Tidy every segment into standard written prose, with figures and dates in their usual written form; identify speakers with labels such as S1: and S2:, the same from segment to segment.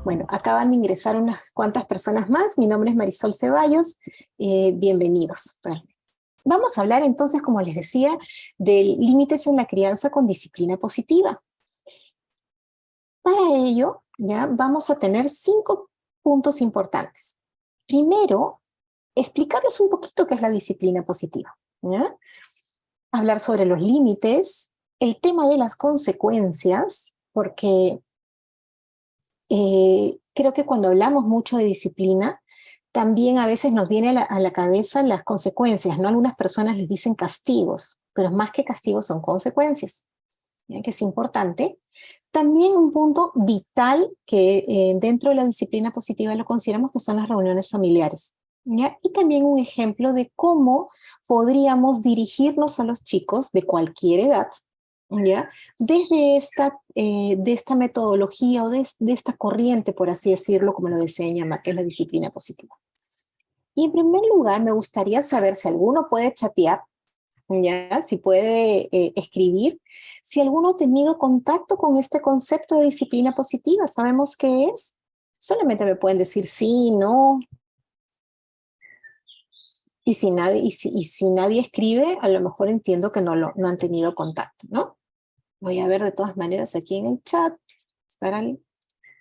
S1: Bueno, acaban de ingresar unas cuantas personas más. Mi nombre es Marisol Ceballos. Bienvenidos. Vamos a hablar entonces, como les decía, de límites en la crianza con disciplina positiva. Para ello, ya vamos a tener 5 puntos importantes. Primero, explicarles un poquito qué es la disciplina positiva, ¿ya? Hablar sobre los límites, el tema de las consecuencias, porque creo que cuando hablamos mucho de disciplina, también a veces nos viene a la cabeza las consecuencias, ¿no? Algunas personas les dicen castigos, pero más que castigos son consecuencias, ¿ya? Que es importante. También un punto vital que dentro de la disciplina positiva lo consideramos que son las reuniones familiares, ¿ya? Y también un ejemplo de cómo podríamos dirigirnos a los chicos de cualquier edad, ¿ya? Desde de esta metodología o de esta corriente, por así decirlo, como lo desea llamar, que es la disciplina positiva. Y en primer lugar, me gustaría saber si alguno puede chatear, ¿ya? Si puede escribir, si alguno ha tenido contacto con este concepto de disciplina positiva. ¿Sabemos qué es? Solamente me pueden decir sí, no. Y si nadie escribe, a lo mejor entiendo que no han tenido contacto, ¿no? Voy a ver de todas maneras aquí en el chat, estarán,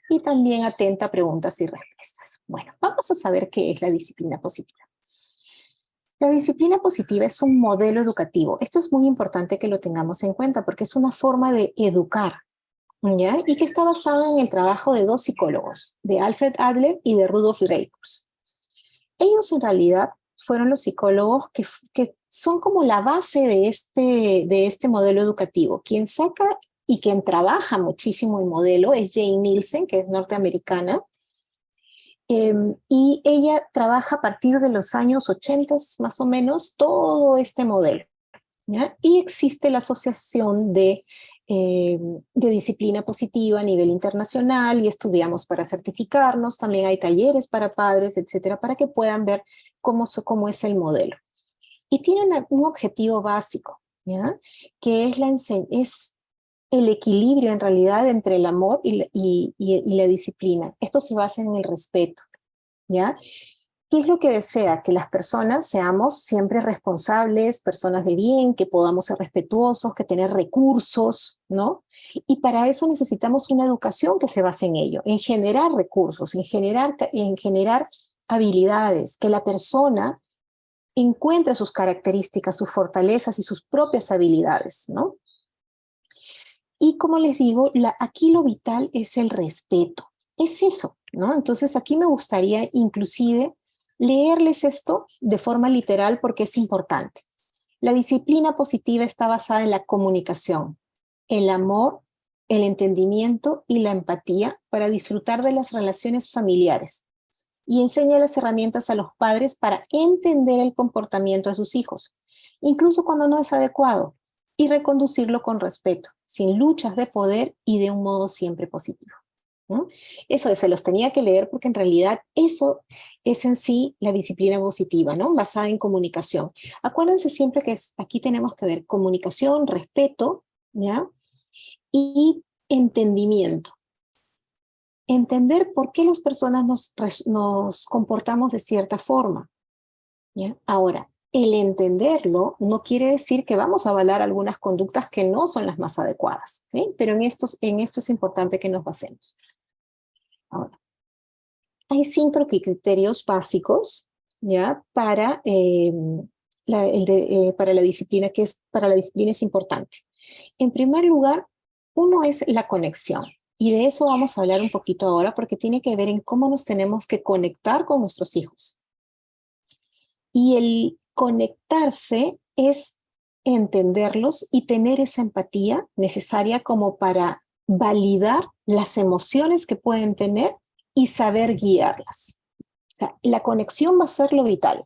S1: y también atenta a preguntas y respuestas. Bueno, vamos a saber qué es la disciplina positiva. La disciplina positiva es un modelo educativo. Esto es muy importante que lo tengamos en cuenta porque es una forma de educar, ¿ya? Y que está basada en el trabajo de 2 psicólogos, de Alfred Adler y de Rudolf Dreikurs. Ellos en realidad fueron los psicólogos que son como la base de este modelo educativo. Quien saca y quien trabaja muchísimo el modelo es Jane Nielsen, que es norteamericana, y ella trabaja a partir de los años 80 más o menos todo este modelo, ¿ya? Y existe la Asociación de Disciplina Positiva a nivel internacional y estudiamos para certificarnos, también hay talleres para padres, etcétera, para que puedan ver cómo es el modelo. Y tiene un objetivo básico, ¿ya? Que es el equilibrio en realidad entre el amor y la disciplina. Esto se basa en el respeto, ¿ya? ¿Qué es lo que desea? Que las personas seamos siempre responsables, personas de bien, que podamos ser respetuosos, que tener recursos, ¿no? Y para eso necesitamos una educación que se base en ello, en generar recursos, en generar habilidades, que la persona encuentre sus características, sus fortalezas y sus propias habilidades, ¿no? Y como les digo, aquí lo vital es el respeto, es eso, ¿no? Entonces aquí me gustaría inclusive leerles esto de forma literal porque es importante. La disciplina positiva está basada en la comunicación, el amor, el entendimiento y la empatía para disfrutar de las relaciones familiares y enseña las herramientas a los padres para entender el comportamiento de sus hijos, incluso cuando no es adecuado, y reconducirlo con respeto, sin luchas de poder y de un modo siempre positivo, ¿no? Eso se los tenía que leer porque en realidad eso es en sí la disciplina positiva, ¿no? Basada en comunicación. Acuérdense siempre que aquí tenemos que ver comunicación, respeto, ¿ya? Y entendimiento. Entender por qué las personas nos comportamos de cierta forma, ¿ya? Ahora, el entenderlo no quiere decir que vamos a avalar algunas conductas que no son las más adecuadas, ¿sí? Pero en esto es importante que nos basemos. Ahora, hay 5 criterios básicos, ¿ya? Para la disciplina, para la disciplina es importante. En primer lugar, uno es la conexión. Y de eso vamos a hablar un poquito ahora porque tiene que ver en cómo nos tenemos que conectar con nuestros hijos. Y el conectarse es entenderlos y tener esa empatía necesaria como para validar las emociones que pueden tener y saber guiarlas. O sea, la conexión va a ser lo vital.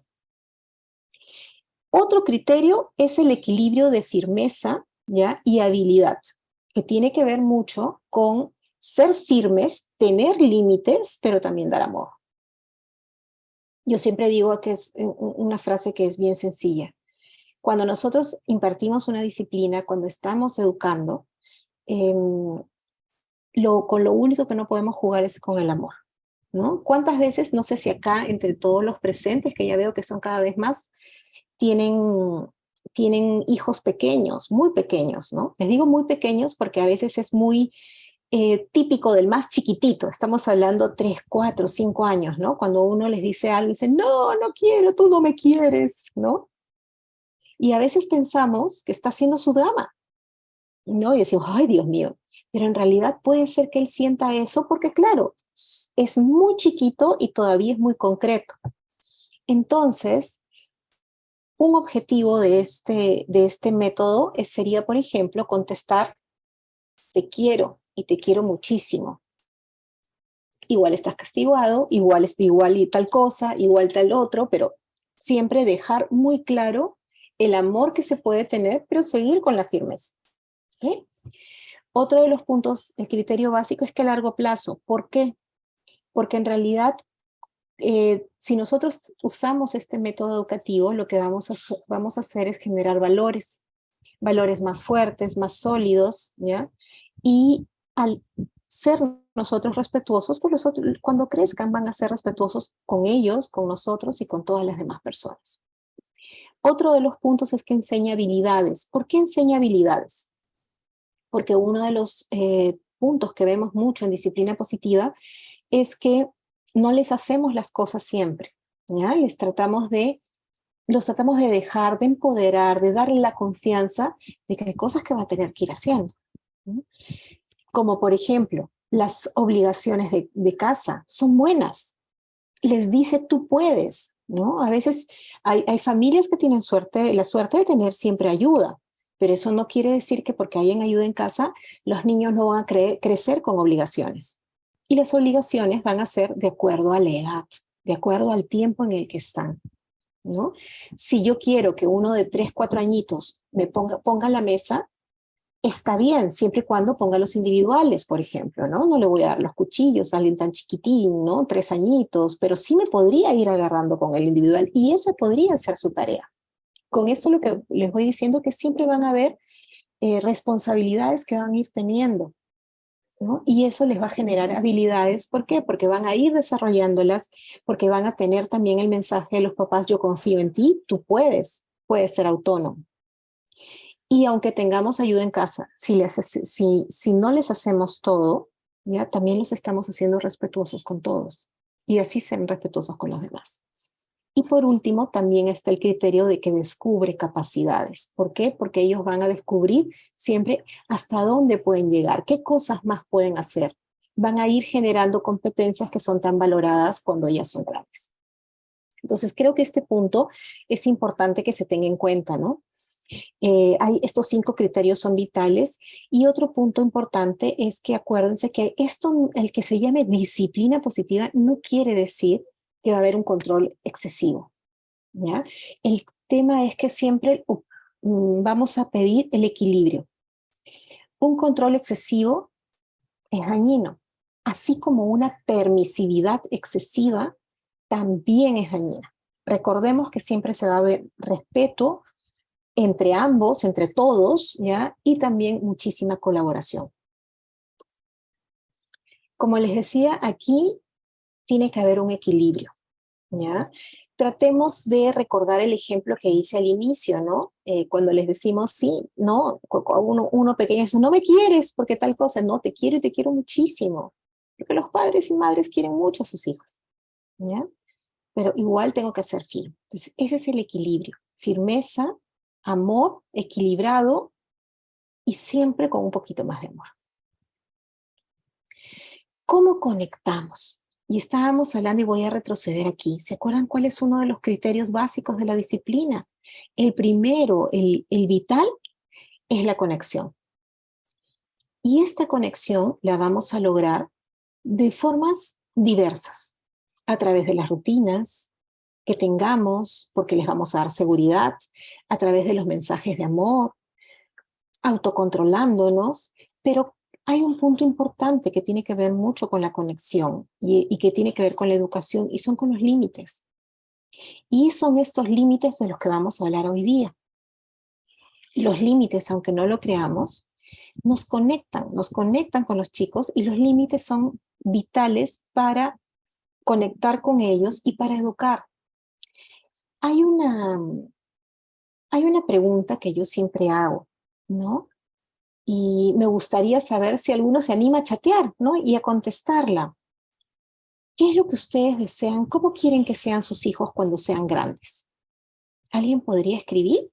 S1: Otro criterio es el equilibrio de firmeza, ¿ya? Y habilidad, que tiene que ver mucho con ser firmes, tener límites, pero también dar amor. Yo siempre digo que es una frase que es bien sencilla. Cuando nosotros impartimos una disciplina, cuando estamos educando, con lo único que no podemos jugar es con el amor, ¿no? ¿Cuántas veces, no sé si acá, entre todos los presentes, que ya veo que son cada vez más, tienen, tienen hijos pequeños, muy pequeños, ¿no? Les digo muy pequeños porque a veces es muy típico del más chiquitito, estamos hablando 3, 4, 5 años, ¿no? Cuando uno les dice algo, dicen, no, no quiero, tú no me quieres, ¿no? Y a veces pensamos que está haciendo su drama, ¿no? Y decimos, ay, Dios mío, pero en realidad puede ser que él sienta eso porque, claro, es muy chiquito y todavía es muy concreto. Entonces, un objetivo de este método sería, por ejemplo, contestar, te quiero y te quiero muchísimo. Igual estás castigado, igual y tal cosa, igual tal otro, pero siempre dejar muy claro el amor que se puede tener, pero seguir con la firmeza. ¿Okay? Otro de los puntos, el criterio básico es que a largo plazo. ¿Por qué? Porque en realidad, si nosotros usamos este método educativo, lo que vamos a hacer es generar valores más fuertes, más sólidos, ¿ya? Y al ser nosotros respetuosos, pues cuando crezcan van a ser respetuosos con ellos, con nosotros y con todas las demás personas. Otro de los puntos es que enseña habilidades. ¿Por qué enseña habilidades? Porque uno de los puntos que vemos mucho en disciplina positiva es que no les hacemos las cosas siempre, ¿ya? Los tratamos de dejar, de empoderar, de darle la confianza de que hay cosas que va a tener que ir haciendo, ¿no? Como por ejemplo, las obligaciones de casa son buenas. Les dice tú puedes, ¿no? A veces hay familias que tienen la suerte de tener siempre ayuda, pero eso no quiere decir que porque hayan ayuda en casa, los niños no van a crecer con obligaciones. Y las obligaciones van a ser de acuerdo a la edad, de acuerdo al tiempo en el que están, ¿no? Si yo quiero que uno de 3, 4 añitos me ponga la mesa, está bien, siempre y cuando ponga los individuales, por ejemplo, ¿no? No le voy a dar los cuchillos a alguien tan chiquitín, ¿no? 3 añitos, pero sí me podría ir agarrando con el individual y esa podría ser su tarea. Con esto lo que les voy diciendo es que siempre van a haber responsabilidades que van a ir teniendo, ¿no? Y eso les va a generar habilidades. ¿Por qué? Porque van a ir desarrollándolas, porque van a tener también el mensaje de los papás, yo confío en ti, tú puedes ser autónomo. Y aunque tengamos ayuda en casa, si no les hacemos todo, ya también los estamos haciendo respetuosos con todos. Y así ser respetuosos con los demás. Y por último, también está el criterio de que descubre capacidades. ¿Por qué? Porque ellos van a descubrir siempre hasta dónde pueden llegar, qué cosas más pueden hacer. Van a ir generando competencias que son tan valoradas cuando ya son grandes. Entonces, creo que este punto es importante que se tenga en cuenta, ¿no? Estos 5 criterios son vitales. Y otro punto importante es que acuérdense que esto, el que se llame disciplina positiva, no quiere decir que va a haber un control excesivo, ¿ya? El tema es que siempre vamos a pedir el equilibrio. Un control excesivo es dañino, así como una permisividad excesiva también es dañina. Recordemos que siempre se va a ver respeto entre ambos, entre todos, ¿ya? Y también muchísima colaboración. Como les decía, aquí tiene que haber un equilibrio, ¿ya? Tratemos de recordar el ejemplo que hice al inicio, ¿no? Cuando les decimos sí, ¿no? Uno pequeño dice, no me quieres porque tal cosa, no, te quiero y te quiero muchísimo. Porque los padres y madres quieren mucho a sus hijos, ¿ya? Pero igual tengo que ser firme. Entonces, ese es el equilibrio. Firmeza, amor, equilibrado y siempre con un poquito más de amor. ¿Cómo conectamos? Y estábamos hablando, y voy a retroceder aquí. ¿Se acuerdan cuál es uno de los criterios básicos de la disciplina? El primero, el vital, es la conexión. Y esta conexión la vamos a lograr de formas diversas, a través de las rutinas que tengamos, porque les vamos a dar seguridad, a través de los mensajes de amor, autocontrolándonos, pero hay un punto importante que tiene que ver mucho con la conexión y que tiene que ver con la educación y son con los límites. Y son estos límites de los que vamos a hablar hoy día. Los límites, aunque no lo creamos, nos conectan con los chicos y los límites son vitales para conectar con ellos y para educar. Hay una pregunta que yo siempre hago, ¿no? Y me gustaría saber si alguno se anima a chatear, ¿no? Y a contestarla. ¿Qué es lo que ustedes desean? ¿Cómo quieren que sean sus hijos cuando sean grandes? ¿Alguien podría escribir?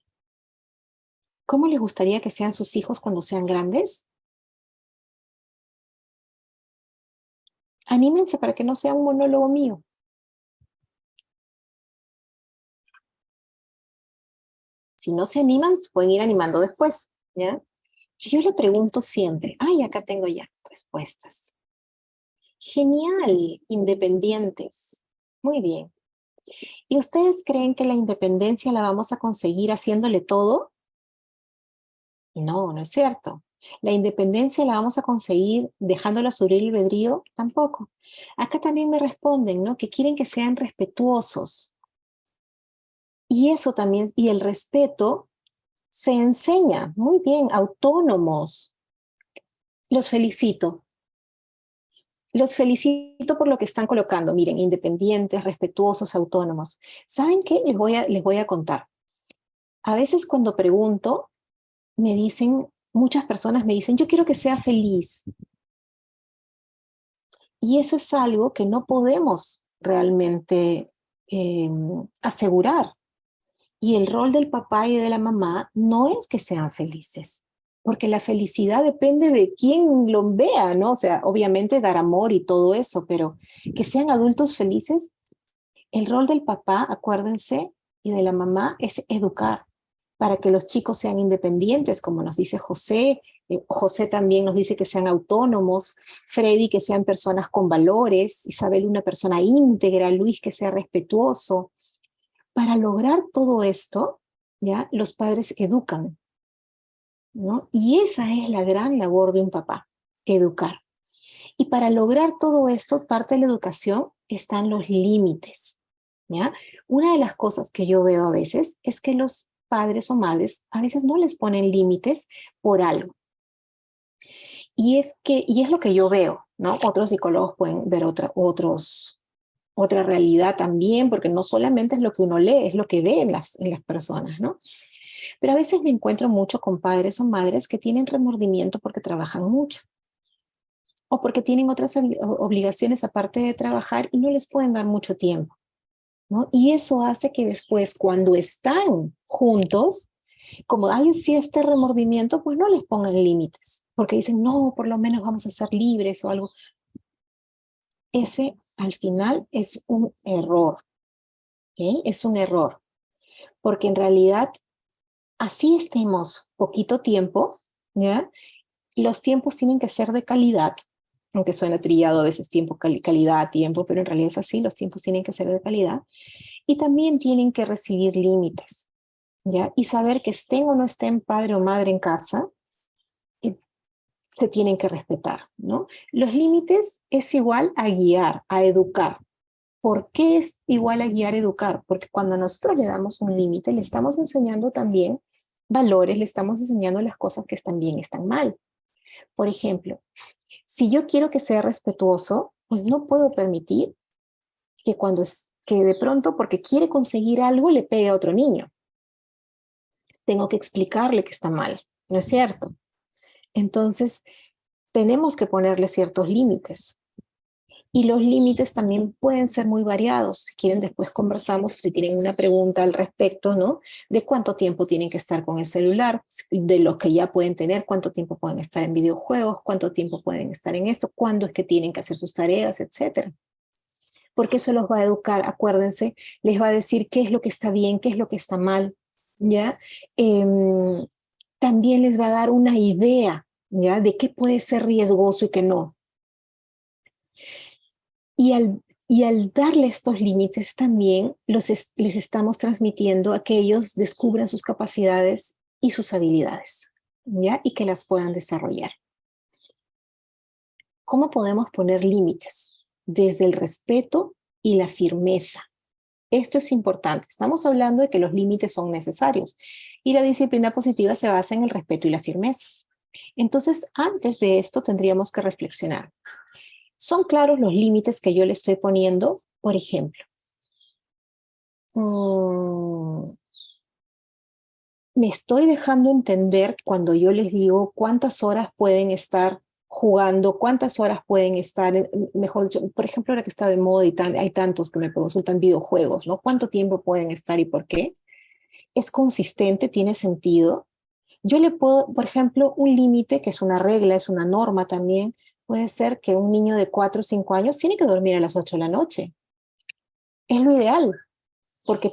S1: ¿Cómo les gustaría que sean sus hijos cuando sean grandes? Anímense para que no sea un monólogo mío. Si no se animan, se pueden ir animando después, ¿ya? Yo le pregunto siempre, ay, acá tengo ya respuestas. Genial, independientes. Muy bien. ¿Y ustedes creen que la independencia la vamos a conseguir haciéndole todo? No, no es cierto. ¿La independencia la vamos a conseguir dejándola sobre el albedrío? Tampoco. Acá también me responden, ¿no? Que quieren que sean respetuosos. Y eso también, y el respeto se enseña. Muy bien, autónomos. Los felicito. Los felicito por lo que están colocando. Miren, independientes, respetuosos, autónomos. ¿Saben qué? Les voy a contar. A veces cuando pregunto, me dicen, muchas personas me dicen, yo quiero que sea feliz. Y eso es algo que no podemos realmente asegurar. Y el rol del papá y de la mamá no es que sean felices, porque la felicidad depende de quién lo vea, ¿no? O sea, obviamente dar amor y todo eso, pero que sean adultos felices, el rol del papá, acuérdense, y de la mamá es educar para que los chicos sean independientes, como nos dice José. José también nos dice que sean autónomos, Freddy que sean personas con valores, Isabel una persona íntegra, Luis que sea respetuoso. Para lograr todo esto, ¿ya? Los padres educan, ¿no? Y esa es la gran labor de un papá, educar. Y para lograr todo esto, parte de la educación están los límites, ¿ya? Una de las cosas que yo veo a veces es que los padres o madres a veces no les ponen límites por algo. Y es lo que yo veo, ¿no? Otros psicólogos pueden ver otra realidad también, porque no solamente es lo que uno lee, es lo que ve en las personas, ¿no? Pero a veces me encuentro mucho con padres o madres que tienen remordimiento porque trabajan mucho o porque tienen otras obligaciones aparte de trabajar y no les pueden dar mucho tiempo, ¿no? Y eso hace que después, cuando están juntos, como hay sí este remordimiento, pues no les pongan límites, porque dicen, no, por lo menos vamos a ser libres o algo. Ese al final es un error, ¿ok? Es un error, porque en realidad así estemos poquito tiempo, ¿ya? Los tiempos tienen que ser de calidad, aunque suena trillado a veces tiempo, calidad, tiempo, pero en realidad es así, los tiempos tienen que ser de calidad y también tienen que recibir límites, ¿ya? Y saber que estén o no estén padre o madre en casa, se tienen que respetar, ¿no? Los límites es igual a guiar, a educar. ¿Por qué es igual a guiar, educar? Porque cuando nosotros le damos un límite, le estamos enseñando también valores, le estamos enseñando las cosas que están bien, están mal. Por ejemplo, si yo quiero que sea respetuoso, pues no puedo permitir que de pronto, porque quiere conseguir algo, le pegue a otro niño. Tengo que explicarle que está mal, ¿no es cierto? Entonces, tenemos que ponerle ciertos límites. Y los límites también pueden ser muy variados. Si quieren, después conversamos, si tienen una pregunta al respecto, ¿no? De cuánto tiempo tienen que estar con el celular, de los que ya pueden tener, cuánto tiempo pueden estar en videojuegos, cuánto tiempo pueden estar en esto, cuándo es que tienen que hacer sus tareas, etcétera. Porque eso los va a educar, acuérdense, les va a decir qué es lo que está bien, qué es lo que está mal, ¿ya? También les va a dar una idea, ¿ya? De qué puede ser riesgoso y qué no. Y al darle estos límites también les estamos transmitiendo a que ellos descubran sus capacidades y sus habilidades, ¿ya? Y que las puedan desarrollar. ¿Cómo podemos poner límites? Desde el respeto y la firmeza. Esto es importante. Estamos hablando de que los límites son necesarios y la disciplina positiva se basa en el respeto y la firmeza. Entonces, antes de esto tendríamos que reflexionar. ¿Son claros los límites que yo le estoy poniendo? Por ejemplo, me estoy dejando entender cuando yo les digo cuántas horas pueden estar jugando, cuántas horas pueden estar, mejor dicho, por ejemplo, ahora que está de moda y hay tantos que me consultan videojuegos, ¿no? ¿Cuánto tiempo pueden estar y por qué? ¿Es consistente? ¿Tiene sentido? Yo le puedo, por ejemplo, un límite, que es una regla, es una norma también, puede ser que un niño de 4 o 5 años tiene que dormir a las 8 de la noche. Es lo ideal, porque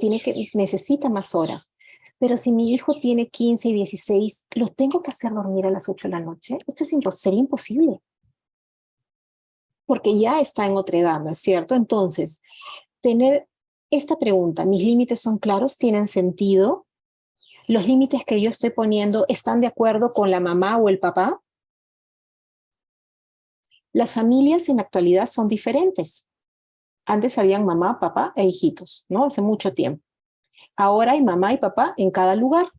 S1: necesita más horas. Pero si mi hijo tiene 15 y 16, ¿lo tengo que hacer dormir a las 8 de la noche? Esto sería imposible, porque ya está en otra edad, ¿no es cierto? Entonces, tener esta pregunta, ¿mis límites son claros? ¿Tienen sentido? ¿Los límites que yo estoy poniendo están de acuerdo con la mamá o el papá? Las familias en la actualidad son diferentes. Antes habían mamá, papá e hijitos, ¿no? Hace mucho tiempo. Ahora hay mamá y papá en cada lugar.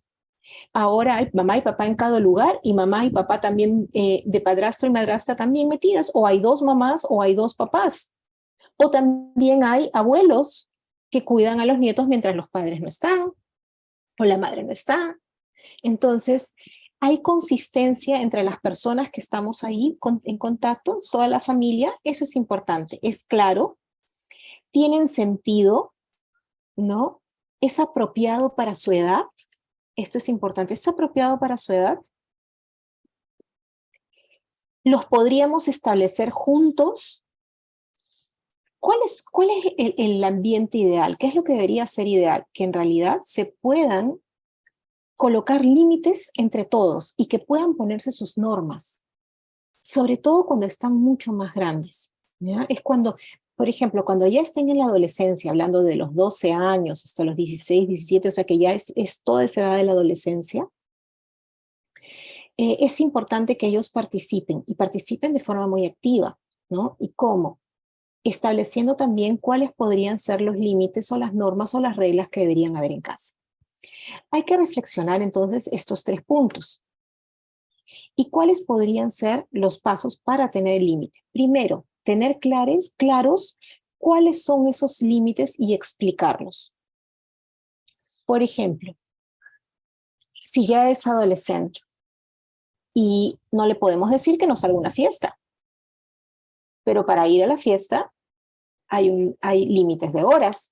S1: Ahora hay mamá y papá en cada lugar y mamá y papá también de padrastro y madrastra también metidas. O hay dos mamás o hay dos papás. O también hay abuelos que cuidan a los nietos mientras los padres no están o la madre no está. Entonces, hay consistencia entre las personas que estamos ahí en contacto, toda la familia, eso es importante. Es claro, tienen sentido, ¿no? Es apropiado para su edad. Esto es importante, es apropiado para su edad. Los podríamos establecer juntos. ¿Cuál es el ambiente ideal? ¿Qué es lo que debería ser ideal? Que en realidad se puedan colocar límites entre todos y que puedan ponerse sus normas, sobre todo cuando están mucho más grandes, ¿ya? Es cuando, por ejemplo, cuando ya estén en la adolescencia, hablando de los 12 años hasta los 16, 17, o sea que ya es toda esa edad de la adolescencia, es importante que ellos participen y participen de forma muy activa, ¿no? ¿Y cómo? Estableciendo también cuáles podrían ser los límites o las normas o las reglas que deberían haber en casa. Hay que reflexionar entonces estos 3 puntos. ¿Y cuáles podrían ser los pasos para tener el límite? Primero, tener claros cuáles son esos límites y explicarlos. Por ejemplo, si ya es adolescente y no le podemos decir que no salga a una fiesta, pero para ir a la fiesta hay límites de horas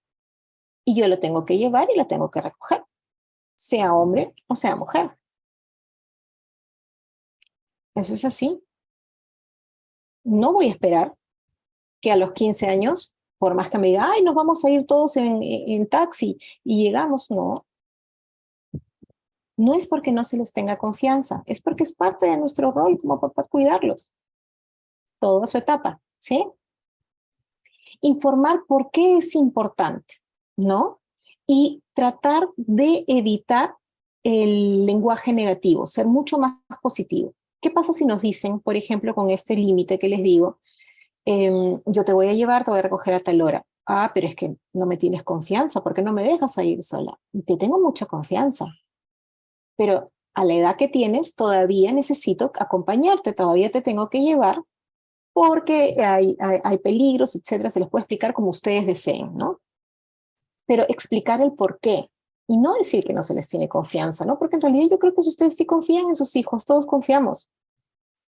S1: y yo lo tengo que llevar y lo tengo que recoger, sea hombre o sea mujer. Eso es así. No voy a esperar que a los 15 años, por más que me diga, ay, nos vamos a ir todos en taxi y llegamos, no. No es porque no se les tenga confianza, es porque es parte de nuestro rol como papás cuidarlos, toda su etapa, ¿sí? Informar por qué es importante, ¿no? Y tratar de evitar el lenguaje negativo, ser mucho más positivo. ¿Qué pasa si nos dicen, por ejemplo, con este límite que les digo, yo te voy a llevar, te voy a recoger a tal hora? Ah, pero es que no me tienes confianza, ¿por qué no me dejas ir sola? Te tengo mucha confianza, pero a la edad que tienes todavía necesito acompañarte, todavía te tengo que llevar porque hay peligros, etcétera, se les puede explicar como ustedes deseen, ¿no? Pero explicar el por qué y no decir que no se les tiene confianza, ¿no? Porque en realidad yo creo que ustedes sí confían en sus hijos, todos confiamos,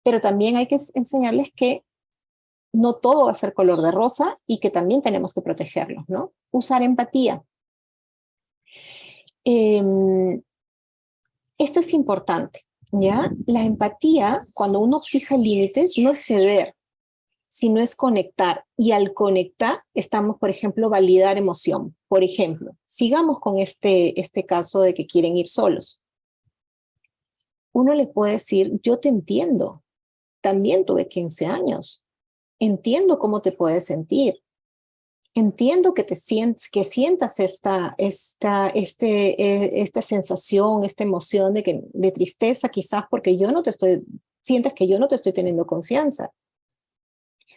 S1: pero también hay que enseñarles que no todo va a ser color de rosa y que también tenemos que protegerlos, ¿no? Usar empatía. Eh, Esto es importante, ¿ya? La empatía, cuando uno fija límites, no es ceder, sino es conectar. Y al conectar, estamos, por ejemplo, validar emoción. Por ejemplo, sigamos con este caso de que quieren ir solos. Uno le puede decir, yo te entiendo, también tuve 15 años, entiendo cómo te puedes sentir, entiendo que que sientas esta sensación, esta emoción de tristeza, quizás porque sientas que yo no te estoy teniendo confianza.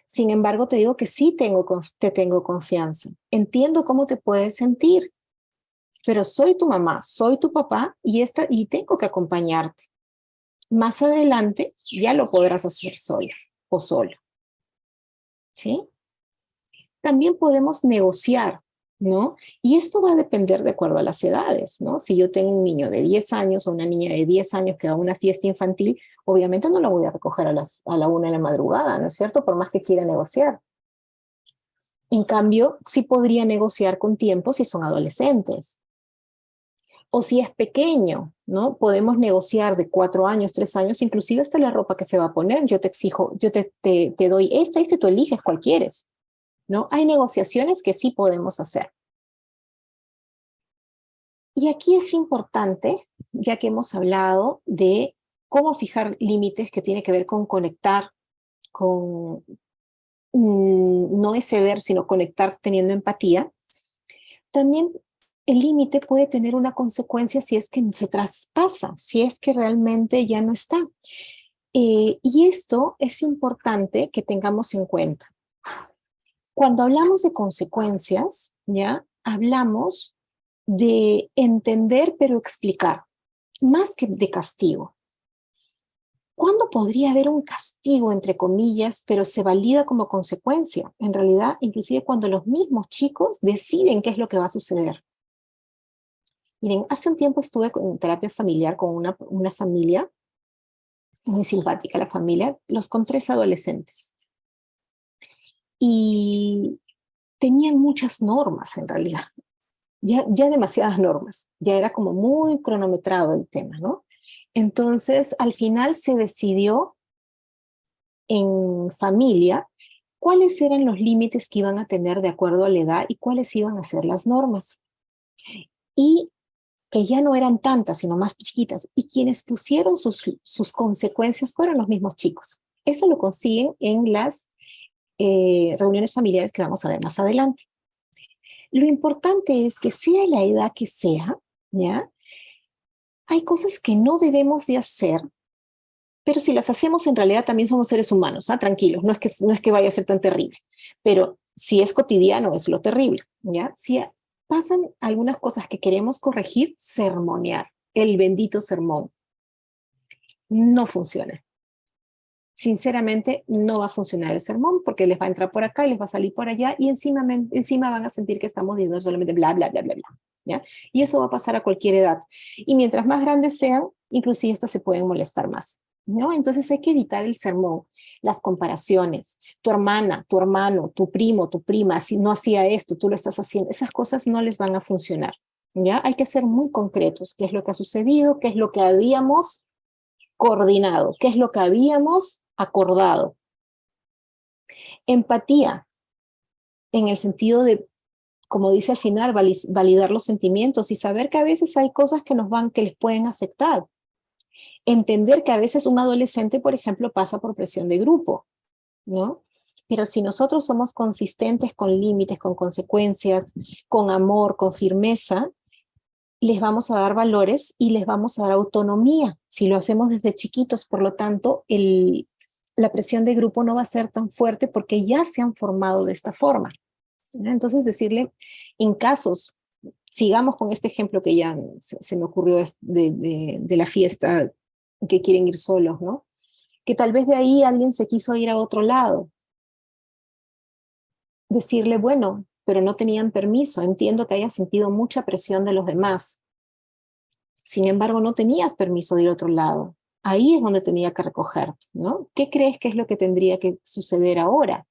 S1: Sin embargo, te digo que sí te tengo confianza. Entiendo cómo te puedes sentir, pero soy tu mamá, soy tu papá y tengo que acompañarte. Más adelante ya lo podrás hacer sola o solo, ¿sí? También podemos negociar, ¿no? Y esto va a depender de acuerdo a las edades, ¿no? Si yo tengo un niño de 10 años o una niña de 10 años que va a una fiesta infantil, obviamente no la voy a recoger a la 1 de la madrugada, ¿no es cierto? Por más que quiera negociar. En cambio, sí podría negociar con tiempo si son adolescentes. O si es pequeño, ¿no? Podemos negociar de 4 años, 3 años, inclusive hasta la ropa que se va a poner. Yo te exijo, yo te doy esta y si tú eliges cuál quieres, ¿no? Hay negociaciones que sí podemos hacer. Y aquí es importante, ya que hemos hablado de cómo fijar límites que tiene que ver con conectar, con no exceder, sino conectar teniendo empatía. También el límite puede tener una consecuencia si es que se traspasa, si es que realmente ya no está. Y esto es importante que tengamos en cuenta. Cuando hablamos de consecuencias, ya hablamos de entender pero explicar, más que de castigo. ¿Cuándo podría haber un castigo, entre comillas, pero se valida como consecuencia? En realidad, inclusive cuando los mismos chicos deciden qué es lo que va a suceder. Miren, hace un tiempo estuve en terapia familiar con una familia, muy simpática la familia, con 3 adolescentes. Y tenían muchas normas en realidad, ya demasiadas normas, ya era como muy cronometrado el tema, ¿no? Entonces, al final se decidió en familia cuáles eran los límites que iban a tener de acuerdo a la edad y cuáles iban a ser las normas. Y que ya no eran tantas, sino más chiquitas, y quienes pusieron sus consecuencias fueron los mismos chicos. Eso lo consiguen en las reuniones familiares que vamos a ver más adelante. Lo importante es que sea la edad que sea, ¿ya? Hay cosas que no debemos de hacer, pero si las hacemos en realidad también somos seres humanos, ¿ah? Tranquilos, no es que vaya a ser tan terrible, pero si es cotidiano es lo terrible, ¿ya? Si pasan algunas cosas que queremos corregir, sermonear, el bendito sermón, no funciona. Sinceramente, no va a funcionar el sermón porque les va a entrar por acá y les va a salir por allá y encima van a sentir que estamos diciendo solamente bla, bla, bla, bla, bla, ¿ya? Y eso va a pasar a cualquier edad. Y mientras más grandes sean, inclusive estas se pueden molestar más, ¿no? Entonces hay que evitar el sermón, las comparaciones. Tu hermana, tu hermano, tu primo, tu prima, si no hacía esto, tú lo estás haciendo. Esas cosas no les van a funcionar, ¿ya? Hay que ser muy concretos. ¿Qué es lo que ha sucedido? ¿Qué es lo que habíamos coordinado? ¿Qué es lo que habíamos acordado? Empatía, en el sentido de, como dice al final, validar los sentimientos y saber que a veces hay cosas que les pueden afectar. Entender que a veces un adolescente, por ejemplo, pasa por presión de grupo, ¿no? Pero si nosotros somos consistentes con límites, con consecuencias, con amor, con firmeza, les vamos a dar valores y les vamos a dar autonomía. Si lo hacemos desde chiquitos, por lo tanto, la presión de grupo no va a ser tan fuerte porque ya se han formado de esta forma, ¿no? Entonces, decirle, en casos, sigamos con este ejemplo que ya se me ocurrió de la fiesta, que quieren ir solos, ¿no? Que tal vez de ahí alguien se quiso ir a otro lado. Decirle, bueno, pero no tenían permiso, entiendo que hayas sentido mucha presión de los demás. Sin embargo, no tenías permiso de ir a otro lado. Ahí es donde tenía que recogerte, ¿no? ¿Qué crees que es lo que tendría que suceder ahora?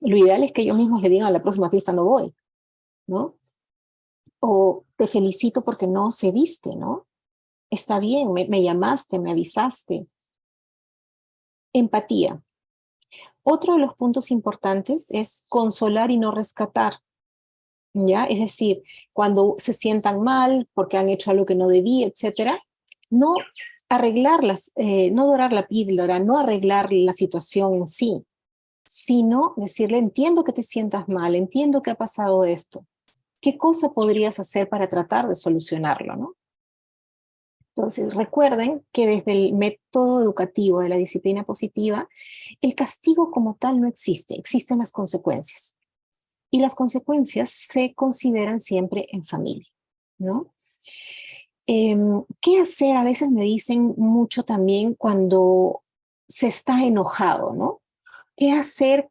S1: Lo ideal es que ellos mismos le digan a la próxima fiesta no voy, ¿no? O te felicito porque no cediste, ¿no? Está bien, me llamaste, me avisaste. Empatía. Otro de los puntos importantes es consolar y no rescatar, ¿ya? Es decir, cuando se sientan mal porque han hecho algo que no debía, etcétera, no arreglarlas, no dorar la píldora, no arreglar la situación en sí, sino decirle, entiendo que te sientas mal, entiendo que ha pasado esto. ¿Qué cosa podrías hacer para tratar de solucionarlo, no? Entonces, recuerden que desde el método educativo de la disciplina positiva, el castigo como tal no existe, existen las consecuencias. Y las consecuencias se consideran siempre en familia, ¿no? ¿Qué hacer? A veces me dicen mucho también cuando se está enojado, ¿no? ¿Qué hacer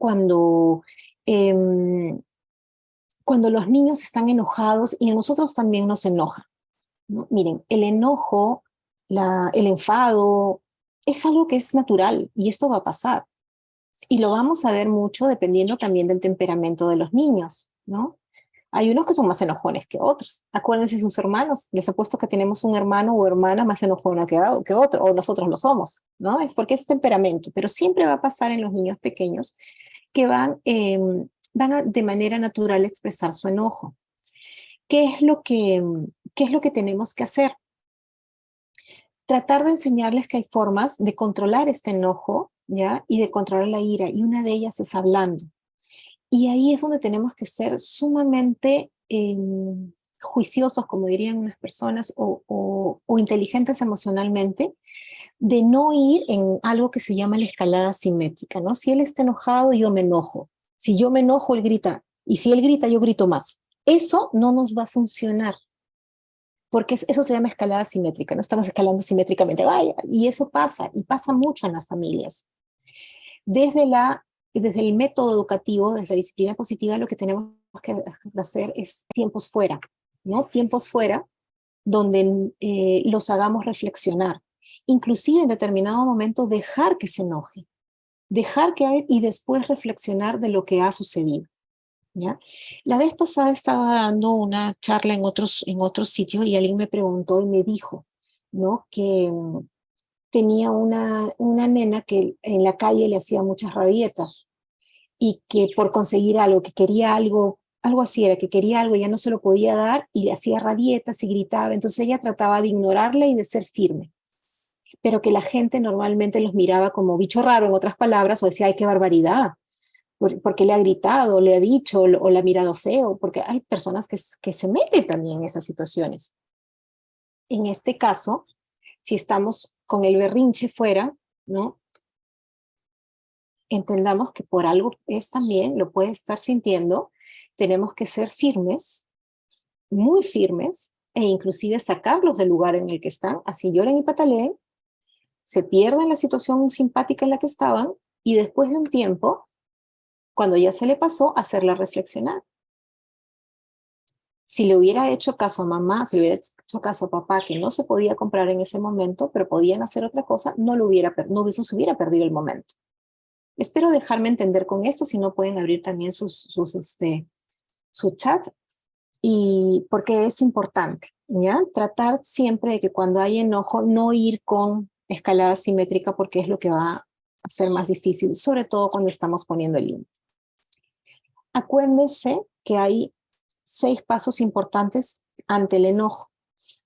S1: em, cuando los niños están enojados y a nosotros también nos enoja? ¿No? Miren, el enojo, el enfado, es algo que es natural y esto va a pasar. Y lo vamos a ver mucho dependiendo también del temperamento de los niños, ¿no? Hay unos que son más enojones que otros. Acuérdense sus hermanos. Les apuesto que tenemos un hermano o hermana más enojona que otro, o nosotros lo somos, ¿no? Es porque es temperamento, pero siempre va a pasar en los niños pequeños que van a de manera natural expresar su enojo. ¿Qué es qué es lo que tenemos que hacer? Tratar de enseñarles que hay formas de controlar este enojo, ¿ya? Y de controlar la ira, y una de ellas es hablando. Y ahí es donde tenemos que ser sumamente juiciosos, como dirían unas personas, o inteligentes emocionalmente, de no ir en algo que se llama la escalada simétrica, ¿no? Si él está enojado, yo me enojo. Si yo me enojo, él grita. Y si él grita, yo grito más. Eso no nos va a funcionar, porque eso se llama escalada simétrica, no estamos escalando simétricamente. Vaya, y eso pasa, y pasa mucho en las familias. Desde, desde el método educativo, desde la disciplina positiva, lo que tenemos que hacer es tiempos fuera, ¿no? Tiempos fuera donde los hagamos reflexionar. Inclusive en determinado momento dejar que se enoje, dejar que y después reflexionar de lo que ha sucedido. ¿Ya? La vez pasada estaba dando una charla en otros sitios y alguien me preguntó y me dijo, ¿no? Que tenía una nena que en la calle le hacía muchas rabietas y que por conseguir algo, que quería algo, algo así era, que quería algo, ya no se lo podía dar y le hacía rabietas y gritaba. Entonces ella trataba de ignorarla y de ser firme, pero que la gente normalmente los miraba como bicho raro, en otras palabras, o decía, ay, qué barbaridad, porque le ha gritado, le ha dicho, o le ha mirado feo, porque hay personas que se meten también en esas situaciones. En este caso, si estamos con el berrinche fuera, ¿no? Entendamos que por algo es también, lo puede estar sintiendo, tenemos que ser firmes, muy firmes, e inclusive sacarlos del lugar en el que están, así lloren y pataleen, se pierden la situación simpática en la que estaban, y después de un tiempo, cuando ya se le pasó, hacerla reflexionar. Si le hubiera hecho caso a mamá, si le hubiera hecho caso a papá, que no se podía comprar en ese momento, pero podían hacer otra cosa, no se hubiera perdido el momento. Espero dejarme entender con esto, si no pueden abrir también su chat, y porque es importante, ¿ya? Tratar siempre de que cuando hay enojo, no ir con escalada simétrica, porque es lo que va a ser más difícil, sobre todo cuando estamos poniendo el límite. Acuérdense que hay 6 pasos importantes ante el enojo.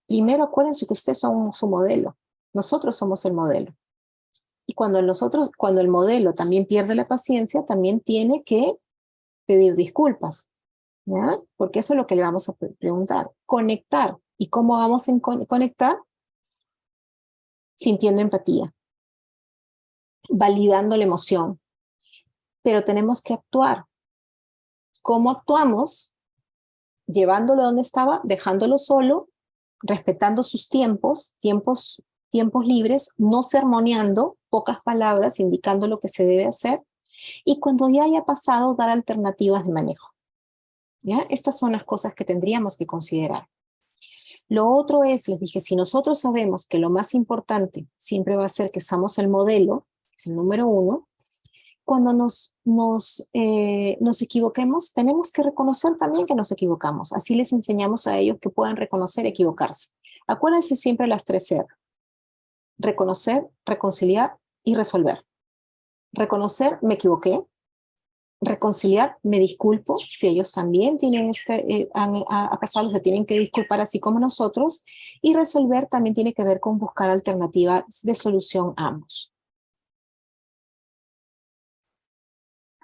S1: Primero, acuérdense que ustedes son su modelo. Nosotros somos el modelo. Y cuando el modelo también pierde la paciencia, también tiene que pedir disculpas, ¿ya? Porque eso es lo que le vamos a preguntar. Conectar. ¿Y cómo vamos a conectar? Sintiendo empatía, validando la emoción. Pero tenemos que actuar. ¿Cómo actuamos? Llevándolo donde estaba, dejándolo solo, respetando sus tiempos libres, no sermoneando, pocas palabras, indicando lo que se debe hacer, y cuando ya haya pasado, dar alternativas de manejo. ¿Ya? Estas son las cosas que tendríamos que considerar. Lo otro es, les dije, si nosotros sabemos que lo más importante siempre va a ser que somos el modelo, es el número 1, cuando nos equivoquemos, tenemos que reconocer también que nos equivocamos. Así les enseñamos a ellos que puedan reconocer equivocarse. Acuérdense siempre las 3 R. Reconocer, reconciliar y resolver. Reconocer, me equivoqué. Reconciliar, me disculpo, si ellos también tienen ha pasado, se tienen que disculpar así como nosotros. Y resolver también tiene que ver con buscar alternativas de solución a ambos.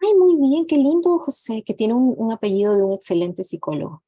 S1: Ay, muy bien, qué lindo, José, que tiene un apellido de un excelente psicólogo.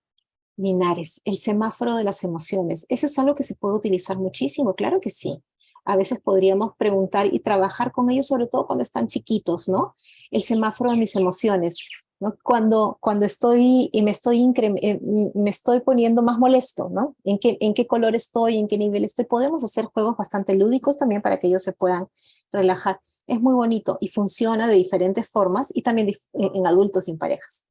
S1: Linares, el semáforo de las emociones. Eso es algo que se puede utilizar muchísimo, claro que sí. A veces podríamos preguntar y trabajar con ellos, sobre todo cuando están chiquitos, ¿no? El semáforo de mis emociones. ¿no? Cuando estoy y me estoy poniendo más molesto, ¿no? En qué color estoy, en qué nivel estoy. Podemos hacer juegos bastante lúdicos también para que ellos se puedan relajar. Es muy bonito y funciona de diferentes formas y también en adultos y en parejas.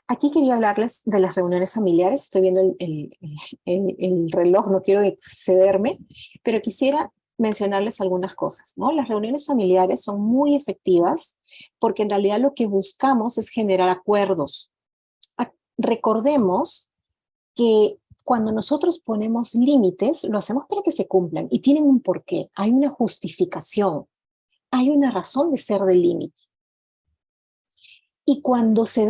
S1: Aquí quería hablarles de las reuniones familiares. Estoy viendo el reloj, no quiero excederme, pero quisiera mencionarles algunas cosas, ¿no? Las reuniones familiares son muy efectivas porque en realidad lo que buscamos es generar acuerdos. Recordemos que cuando nosotros ponemos límites, lo hacemos para que se cumplan y tienen un porqué, hay una justificación, hay una razón de ser del límite. Y cuando se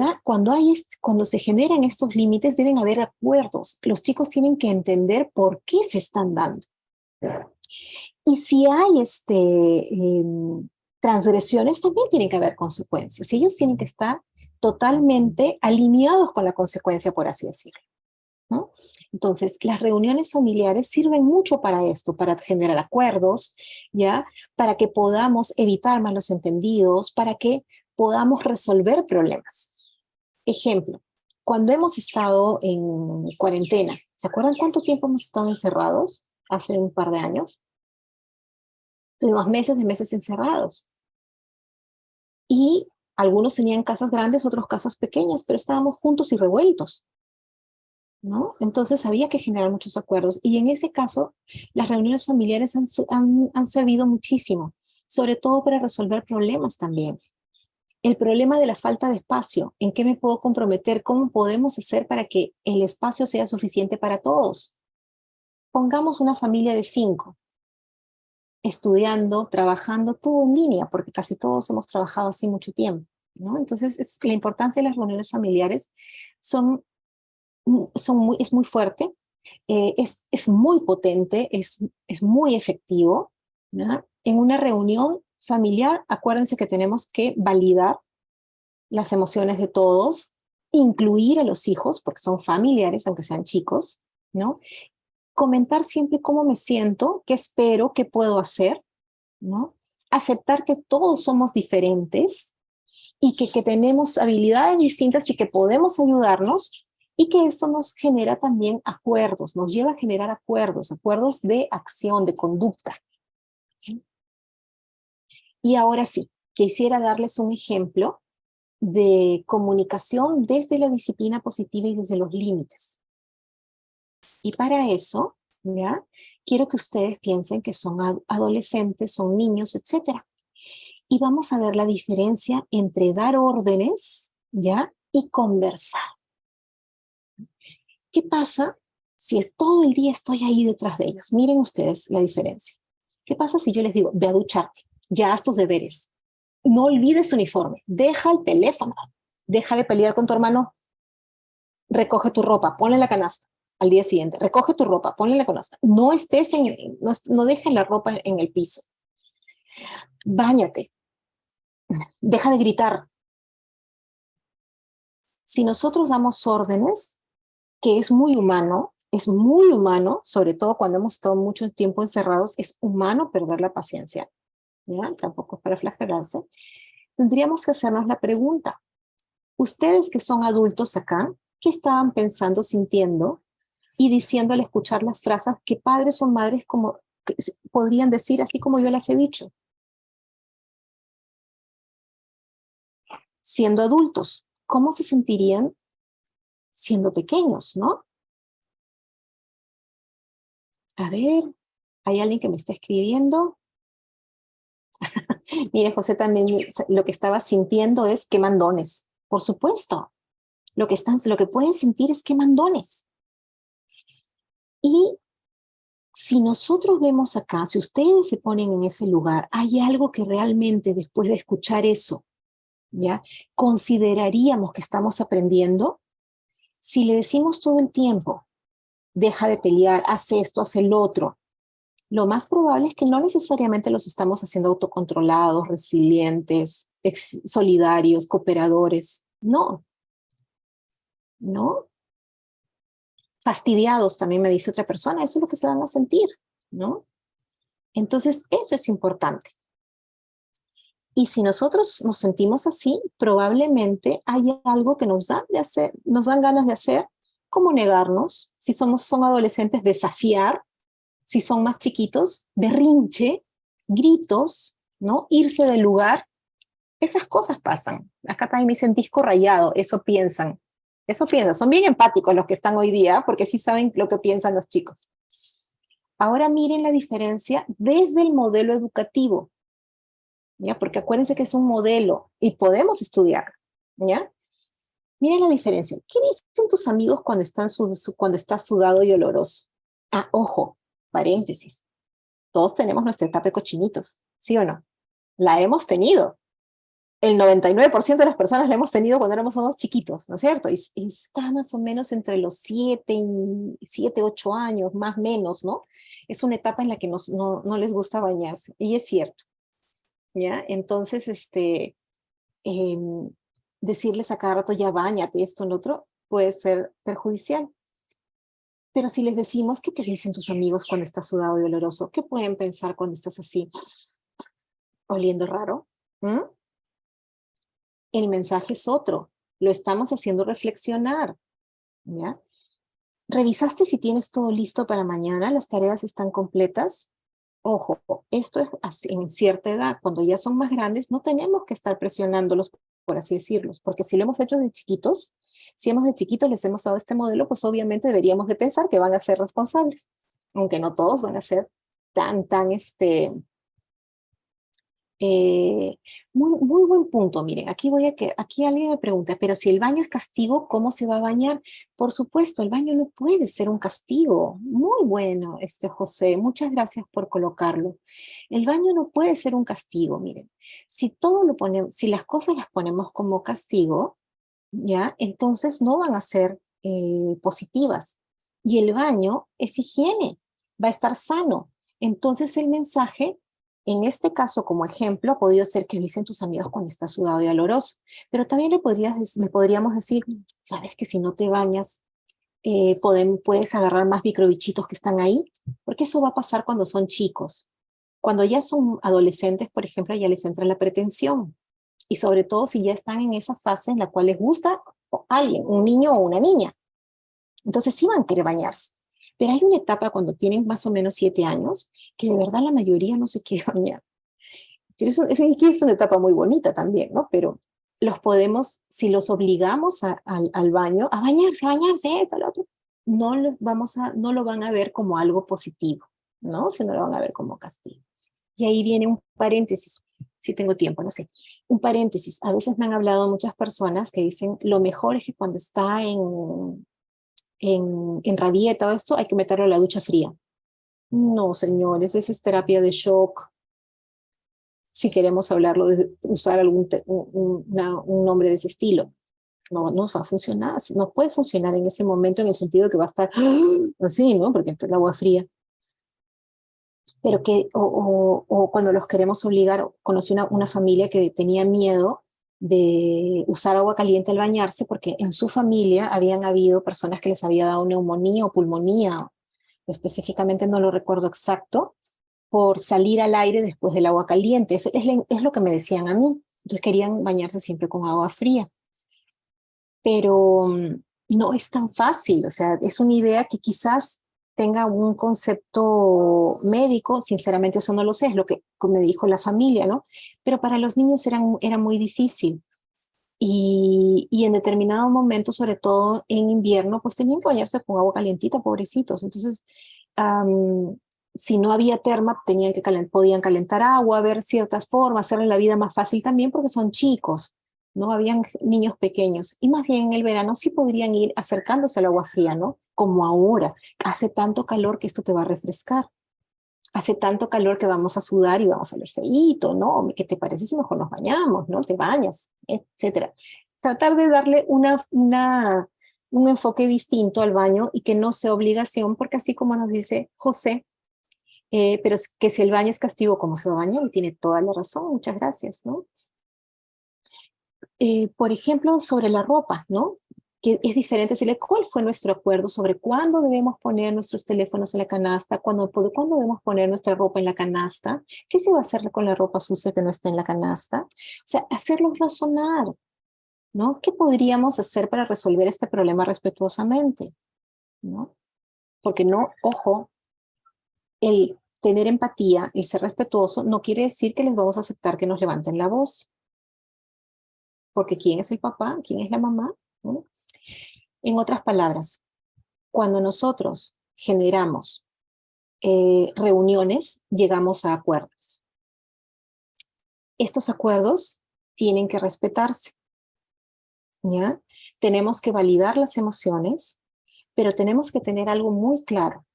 S1: generan estos límites, deben haber acuerdos. Los chicos tienen que entender por qué se están dando. Y si hay transgresiones, también tienen que haber consecuencias. Ellos tienen que estar totalmente alineados con la consecuencia, por así decirlo, ¿no? Entonces, las reuniones familiares sirven mucho para esto, para generar acuerdos, ¿ya? Para que podamos evitar malos entendidos, para que podamos resolver problemas. Ejemplo, cuando hemos estado en cuarentena, ¿se acuerdan cuánto tiempo hemos estado encerrados? Hace un par de años. Tuvimos meses de meses encerrados. Y algunos tenían casas grandes, otros casas pequeñas, pero estábamos juntos y revueltos, ¿no? Entonces había que generar muchos acuerdos. Y en ese caso, las reuniones familiares han servido muchísimo, sobre todo para resolver problemas también. El problema de la falta de espacio, ¿en qué me puedo comprometer? ¿Cómo podemos hacer para que el espacio sea suficiente para todos? Pongamos una familia de 5, estudiando, trabajando, todo en línea, porque casi todos hemos trabajado así mucho tiempo, ¿no? Entonces, la importancia de las reuniones familiares son, es muy fuerte, es muy potente, es muy efectivo, ¿no? En una reunión familiar, acuérdense que tenemos que validar las emociones de todos, incluir a los hijos, porque son familiares, aunque sean chicos, ¿no? Comentar siempre cómo me siento, qué espero, qué puedo hacer, ¿no? Aceptar que todos somos diferentes y que tenemos habilidades distintas y que podemos ayudarnos y que esto nos genera también acuerdos, nos lleva a generar acuerdos, acuerdos de acción, de conducta. Y ahora sí, quisiera darles un ejemplo de comunicación desde la disciplina positiva y desde los límites. Y para eso, ¿ya? Quiero que ustedes piensen que son adolescentes, son niños, etc. Y vamos a ver la diferencia entre dar órdenes, ¿ya? Y conversar. ¿Qué pasa si todo el día estoy ahí detrás de ellos? Miren ustedes la diferencia. ¿Qué pasa si yo les digo, ve a ducharte, ya haz tus deberes, no olvides tu uniforme, deja el teléfono, deja de pelear con tu hermano, recoge tu ropa, ponla en la canasta al día siguiente, recoge tu ropa, ponla en la canasta, no dejes la ropa en el piso, báñate, deja de gritar. Si nosotros damos órdenes, que es muy humano, sobre todo cuando hemos estado mucho tiempo encerrados, es humano perder la paciencia, ¿ya? Tampoco es para flagelarse. Tendríamos que hacernos la pregunta, ustedes que son adultos acá, ¿qué estaban pensando, sintiendo y diciendo al escuchar las frases que padres o madres podrían decir así como yo las he dicho? Siendo adultos, ¿cómo se sentirían siendo pequeños, no? A ver, ¿hay alguien que me está escribiendo? Mire, José, también lo que estaba sintiendo es qué mandones. Por supuesto, lo que pueden sentir es qué mandones. Y si nosotros vemos acá, si ustedes se ponen en ese lugar, hay algo que realmente después de escuchar eso, ¿ya? Consideraríamos que estamos aprendiendo. Si le decimos todo el tiempo, deja de pelear, haz esto, haz el otro, lo más probable es que no necesariamente los estamos haciendo autocontrolados, resilientes, solidarios, cooperadores. No, no. Fastidiados, también me dice otra persona, eso es lo que se van a sentir, ¿no? Entonces, eso es importante. Y si nosotros nos sentimos así, probablemente hay algo que nos dan de hacer, nos dan ganas de hacer, como negarnos, si son adolescentes, desafiar, si son más chiquitos, berrinche, gritos, ¿no? Irse del lugar. Esas cosas pasan. Acá también me dicen disco rayado, eso piensan. Eso piensan. Son bien empáticos los que están hoy día, porque sí saben lo que piensan los chicos. Ahora miren la diferencia desde el modelo educativo, ¿ya? Porque acuérdense que es un modelo y podemos estudiar, ¿ya? Miren la diferencia. ¿Qué dicen tus amigos cuando estás sudado y oloroso? Ah, ojo, paréntesis. Todos tenemos nuestra etapa de cochinitos, ¿sí o no? La hemos tenido. El 99% de las personas la hemos tenido cuando éramos unos chiquitos, ¿no es cierto? Y está más o menos entre los 8 años, más o menos, ¿no? Es una etapa en la que no les gusta bañarse, y es cierto, ¿ya? Entonces, em, decirles a cada rato, ya báñate, esto, lo otro, puede ser perjudicial. Pero si les decimos, ¿qué te dicen tus amigos cuando estás sudado y oloroso? ¿Qué pueden pensar cuando estás así, oliendo raro? ¿Mm? El mensaje es otro. Lo estamos haciendo reflexionar, ¿ya? ¿Revisaste si tienes todo listo para mañana? ¿Las tareas están completas? Ojo, esto es en cierta edad. Cuando ya son más grandes, no tenemos que estar presionándolos, por así decirlos, porque si lo hemos hecho de chiquitos, si hemos de chiquitos les hemos dado este modelo, pues obviamente deberíamos de pensar que van a ser responsables, aunque no todos van a ser tan, eh, muy buen punto. Miren, aquí alguien me pregunta, pero si el baño es castigo, ¿cómo se va a bañar? Por supuesto, el baño no puede ser un castigo. Muy bueno, José, muchas gracias por colocarlo. El baño no puede ser un castigo, miren. Si las cosas las ponemos como castigo, ¿ya? Entonces no van a ser positivas. Y el baño es higiene, va a estar sano. Entonces el mensaje, en este caso como ejemplo, ha podido ser que dicen tus amigos cuando estás sudado y oloroso, pero también le podríamos decir, sabes que si no te bañas, puedes agarrar más microbichitos que están ahí, porque eso va a pasar cuando son chicos. Cuando ya son adolescentes, por ejemplo, ya les entra la pretensión. Y sobre todo si ya están en esa fase en la cual les gusta alguien, un niño o una niña. Entonces sí van a querer bañarse. Pero hay una etapa cuando tienen más o menos 7 años que de verdad la mayoría no se quiere bañar. Es una etapa muy bonita también, ¿no? Pero si los obligamos al baño, a bañarse, esto, lo otro, no lo van a ver como algo positivo, ¿no? Sino lo van a ver como castigo. Y ahí viene un paréntesis, si tengo tiempo, no sé. Un paréntesis. A veces me han hablado muchas personas que dicen, lo mejor es que cuando está en rabieta o esto, hay que meterlo a la ducha fría. No, señores, eso es terapia de shock. Si queremos hablarlo, de usar un nombre de ese estilo. No va a funcionar, no puede funcionar en ese momento en el sentido de que va a estar así, ¿no? Porque entonces el agua fría. Pero o cuando los queremos obligar, conocí una familia que tenía miedo de usar agua caliente al bañarse porque en su familia habían habido personas que les había dado neumonía o pulmonía, específicamente no lo recuerdo exacto, por salir al aire después del agua caliente. Eso es lo que me decían a mí. Entonces querían bañarse siempre con agua fría. Pero no es tan fácil, o sea, es una idea que quizás tenga un concepto médico, sinceramente eso no lo sé, es lo que me dijo la familia, ¿no? Pero para los niños era muy difícil. Y en determinado momento, sobre todo en invierno, pues tenían que bañarse con agua calientita, pobrecitos. Entonces, am, si no había terma, podían calentar agua, ver ciertas formas, hacerle la vida más fácil también porque son chicos, ¿no? Habían niños pequeños. Y más bien en el verano sí podrían ir acercándose al agua fría, ¿no? Como ahora. Hace tanto calor que esto te va a refrescar. Hace tanto calor que vamos a sudar y vamos a ver feíto, ¿no? ¿Qué te parece si mejor nos bañamos, ¿no? Te bañas, etcétera. Tratar de darle un enfoque distinto al baño y que no sea obligación, porque así como nos dice José, pero es que si el baño es castigo, ¿cómo se va a bañar? Y tiene toda la razón, muchas gracias, ¿no? Por ejemplo, sobre la ropa, ¿no? que es diferente decirle cuál fue nuestro acuerdo sobre cuándo debemos poner nuestros teléfonos en la canasta, cuándo debemos poner nuestra ropa en la canasta, qué se va a hacer con la ropa sucia que no está en la canasta. O sea, hacerlos razonar, ¿no? ¿Qué podríamos hacer para resolver este problema respetuosamente? ¿No? Porque no, ojo, el tener empatía, el ser respetuoso, no quiere decir que les vamos a aceptar que nos levanten la voz. Porque ¿quién es el papá? ¿Quién es la mamá? ¿No? En otras palabras, cuando nosotros generamos reuniones, llegamos a acuerdos. Estos acuerdos tienen que respetarse, ¿ya? Tenemos que validar las emociones, pero tenemos que tener algo muy claro.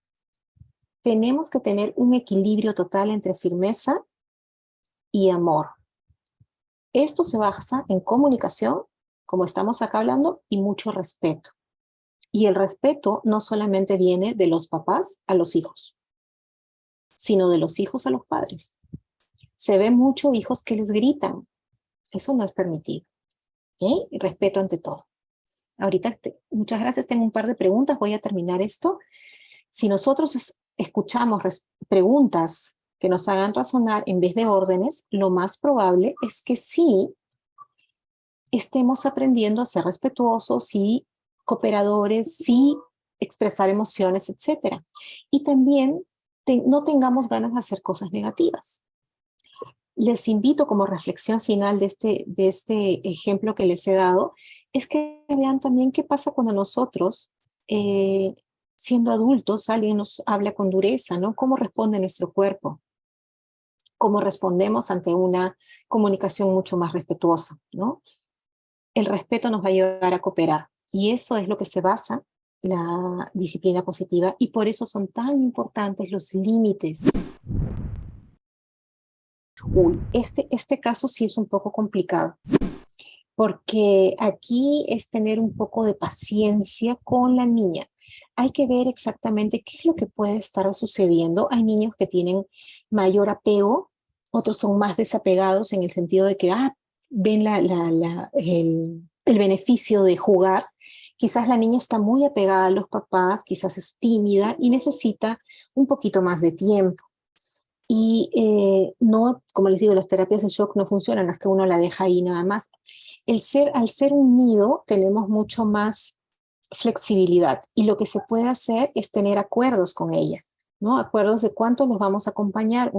S1: Tenemos que tener un equilibrio total entre firmeza y amor. Esto se basa en comunicación, como estamos acá hablando, y mucho respeto. Y el respeto no solamente viene de los papás a los hijos, sino de los hijos a los padres. Se ve mucho hijos que les gritan. Eso no es permitido. ¿Okay? Respeto ante todo. Ahorita, muchas gracias, tengo un par de preguntas, voy a terminar esto. Si nosotros escuchamos preguntas que nos hagan razonar en vez de órdenes, lo más probable es que sí estemos aprendiendo a ser respetuosos y cooperadores, sí expresar emociones, etc. Y también no tengamos ganas de hacer cosas negativas. Les invito como reflexión final de este ejemplo que les he dado, es que vean también qué pasa cuando nosotros, siendo adultos, alguien nos habla con dureza, ¿no? ¿Cómo responde nuestro cuerpo? ¿Cómo respondemos ante una comunicación mucho más respetuosa, ¿no? El respeto nos va a llevar a cooperar. Y eso es lo que se basa la disciplina positiva y por eso son tan importantes los límites. Uy, este caso sí es un poco complicado, porque aquí es tener un poco de paciencia con la niña. Hay que ver exactamente qué es lo que puede estar sucediendo. Hay niños que tienen mayor apego, otros son más desapegados en el sentido de que ven el beneficio de jugar. Quizás la niña está muy apegada a los papás, quizás es tímida y necesita un poquito más de tiempo. Y no, como les digo, las terapias de shock no funcionan, no es que uno la deja ahí nada más. Al ser un nido, tenemos mucho más flexibilidad y lo que se puede hacer es tener acuerdos con ella, ¿no? Acuerdos de cuánto los vamos a acompañar.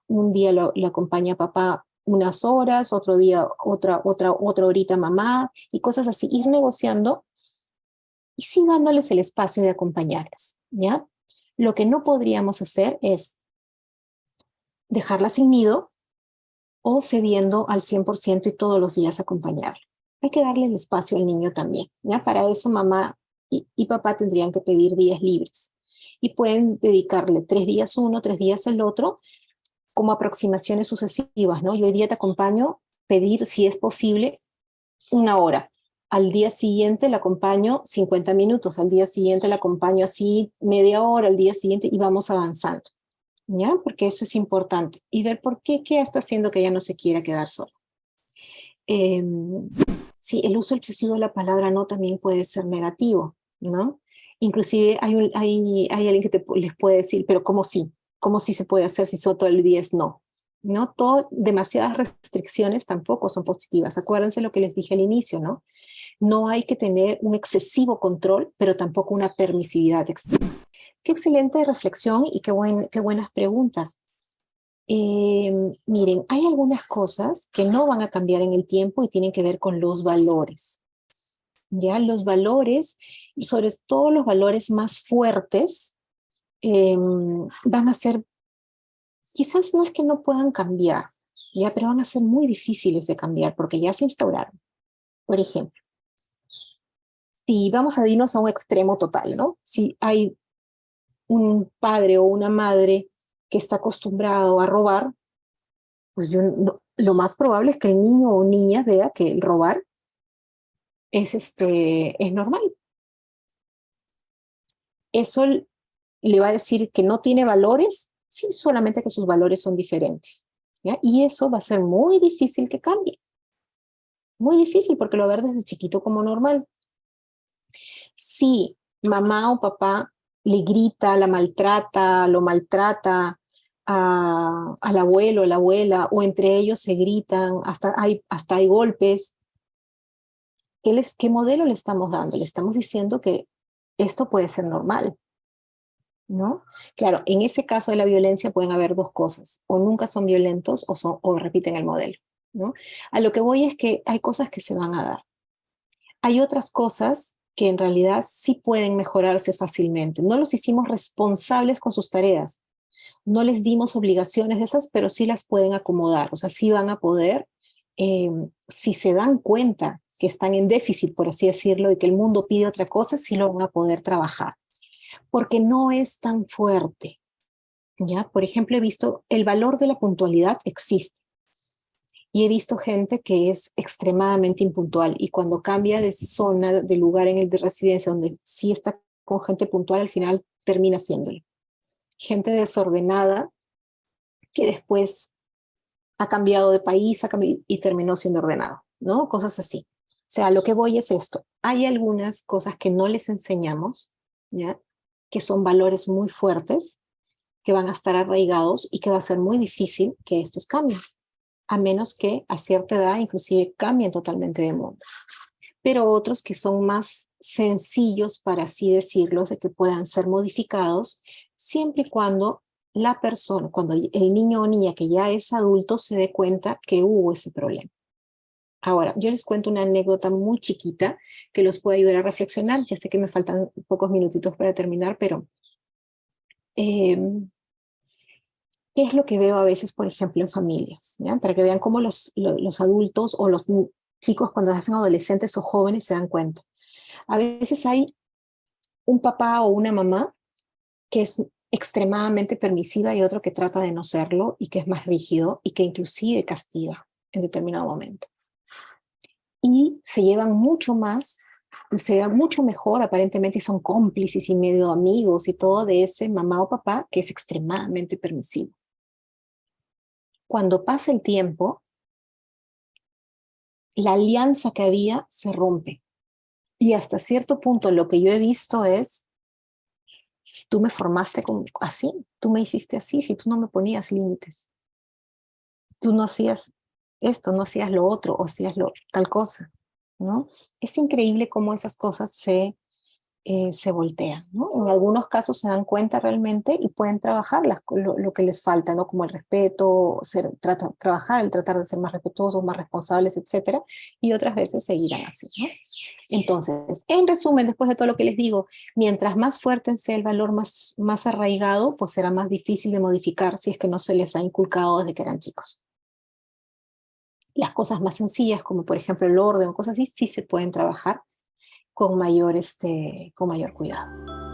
S1: Un día lo acompaña papá unas horas, otro día otra horita mamá y cosas así. Ir negociando y sí dándoles el espacio de acompañarlas, ¿ya? Lo que no podríamos hacer es dejarla sin nido o cediendo al 100% y todos los días acompañarla. Hay que darle el espacio al niño también, ¿ya? Para eso mamá y papá tendrían que pedir días libres y pueden dedicarle 3 días uno, 3 días el otro, como aproximaciones sucesivas, ¿no? Yo hoy día te acompaño, pedir si es posible 1 hora. Al día siguiente la acompaño 50 minutos, al día siguiente la acompaño así media hora, al día siguiente y vamos avanzando. ¿Ya? Porque eso es importante. Y ver por qué está haciendo que ella no se quiera quedar sola. Eh, sí, el uso excesivo de la palabra no también puede ser negativo, ¿no? Inclusive hay alguien que les puede decir, pero ¿cómo sí? ¿Cómo sí se puede hacer si solo todo el día es no? ¿No? Demasiadas restricciones tampoco son positivas. Acuérdense lo que les dije al inicio, ¿no? No hay que tener un excesivo control, pero tampoco una permisividad extrema. Qué excelente reflexión y qué buenas preguntas. Miren, hay algunas cosas que no van a cambiar en el tiempo y tienen que ver con los valores. Ya los valores, sobre todo los valores más fuertes, van a ser, quizás no es que no puedan cambiar, ya, pero van a ser muy difíciles de cambiar porque ya se instauraron. Por ejemplo, si vamos a irnos a un extremo total, ¿no? Si hay un padre o una madre que está acostumbrado a robar, pues lo más probable es que el niño o niña vea que el robar es normal. Eso le va a decir que no tiene valores, sí, solamente que sus valores son diferentes, ¿ya? Y eso va a ser muy difícil que cambie. Muy difícil porque lo va a ver desde chiquito como normal. Si mamá o papá le grita, la maltrata, lo maltrata al abuelo, a la abuela, o entre ellos se gritan, hasta hay golpes, ¿qué modelo le estamos dando? Le estamos diciendo que esto puede ser normal, ¿no? Claro, en ese caso de la violencia pueden haber dos cosas, o nunca son violentos o repiten el modelo, ¿no? A lo que voy es que hay cosas que se van a dar. Hay otras cosas que en realidad sí pueden mejorarse fácilmente. No los hicimos responsables con sus tareas, no les dimos obligaciones de esas, pero sí las pueden acomodar, o sea, sí van a poder, si se dan cuenta que están en déficit, por así decirlo, y que el mundo pide otra cosa, sí lo van a poder trabajar, porque no es tan fuerte, ¿ya? Por ejemplo, he visto el valor de la puntualidad existe, y he visto gente que es extremadamente impuntual y cuando cambia de zona, de lugar en el de residencia, donde sí está con gente puntual, al final termina haciéndolo. Gente desordenada que después ha cambiado de país y terminó siendo ordenado, ¿no? Cosas así. O sea, lo que voy es esto. Hay algunas cosas que no les enseñamos, ¿ya? Que son valores muy fuertes, que van a estar arraigados y que va a ser muy difícil que estos cambien, a menos que a cierta edad inclusive cambien totalmente de mundo. Pero otros que son más sencillos, para así decirlo, de que puedan ser modificados, siempre y cuando la persona, cuando el niño o niña que ya es adulto se dé cuenta que hubo ese problema. Ahora, yo les cuento una anécdota muy chiquita que los puede ayudar a reflexionar. Ya sé que me faltan pocos minutitos para terminar, pero eh, ¿qué es lo que veo a veces, por ejemplo, en familias? ¿Ya? Para que vean cómo los adultos o los chicos cuando se hacen adolescentes o jóvenes se dan cuenta. A veces hay un papá o una mamá que es extremadamente permisiva y otro que trata de no serlo y que es más rígido y que inclusive castiga en determinado momento. Y se llevan mucho más, se llevan mucho mejor aparentemente y son cómplices y medio amigos y todo de ese mamá o papá que es extremadamente permisivo. Cuando pasa el tiempo, la alianza que había se rompe. Y hasta cierto punto lo que yo he visto es, tú me formaste así, tú me hiciste así, si tú no me ponías límites, tú no hacías esto, no hacías lo otro, o hacías tal cosa, ¿no? Es increíble cómo esas cosas se voltean, ¿no? En algunos casos se dan cuenta realmente y pueden trabajar lo que les falta, ¿no? Como el respeto, trabajar, el tratar de ser más respetuosos, más responsables, etcétera, y otras veces seguirán así, ¿no? Entonces, en resumen, después de todo lo que les digo, mientras más fuerte sea el valor más arraigado, pues será más difícil de modificar si es que no se les ha inculcado desde que eran chicos. Las cosas más sencillas, como por ejemplo el orden o cosas así, sí se pueden trabajar con mayor cuidado.